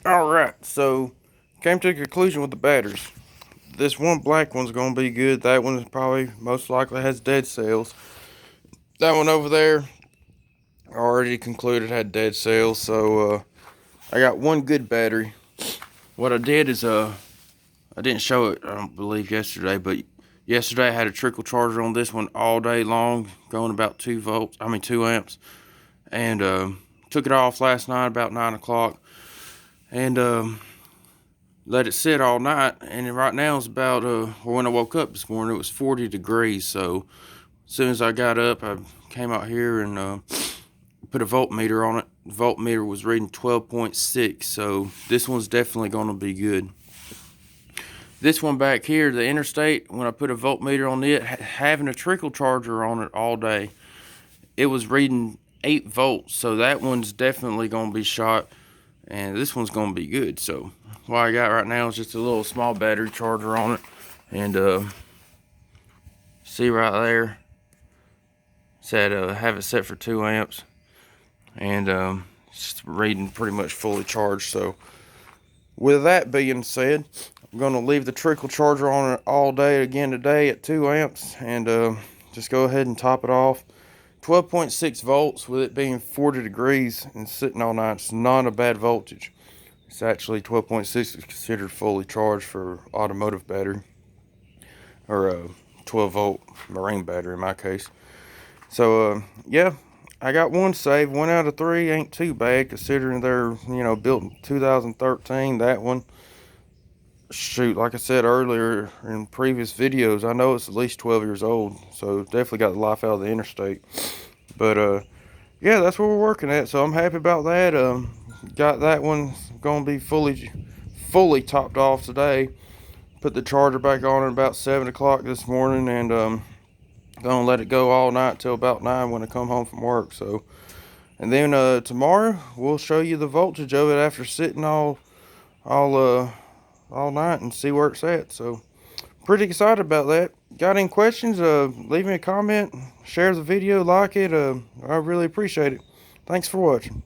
Alright, so came to a conclusion with the batteries. This one black one's gonna be good. That one is probably most likely has dead cells. That one over there I already concluded had dead cells, so I got one good battery. What I did is I didn't show it, I don't believe, yesterday, but yesterday I had a trickle charger on this one all day long, going about 2 amps, and took it off last night about 9 o'clock, and let it sit all night, and right now it's about, when I woke up this morning, it was 40 degrees, so as soon as I got up, I came out here and put a voltmeter on it. The voltmeter was reading 12.6, so this one's definitely going to be good. This one back here, the Interstate, when I put a voltmeter on it, having a trickle charger on it all day, it was reading 8 volts, so that one's definitely going to be shot, and this one's going to be good. So what I got right now is just a little small battery charger on it, and see right there, said have it set for 2 amps, and it's reading pretty much fully charged. So with that being said, I'm going to leave the trickle charger on it all day again today at 2 amps, and just go ahead and top it off. 12.6 volts with it being 40 degrees and sitting all night. It's not a bad voltage. It's actually 12.6 is considered fully charged for automotive battery, or a 12 volt marine battery in my case. So yeah, I got one saved. 1 out of 3 ain't too bad considering they're, built in 2013. That one, shoot, like I said earlier in previous videos, I know it's at least 12 years old, so definitely got the life out of the Interstate. But yeah, that's what we're working at, so I'm happy about that. Got that one gonna be fully topped off today. Put the charger back on at about 7 o'clock this morning, and gonna let it go all night till about 9 when I come home from work. So, and then tomorrow we'll show you the voltage of it after sitting all all night and see where it's at. So pretty excited about that. Got any questions? Leave me a comment, share the video, like it. I really appreciate it. Thanks for watching.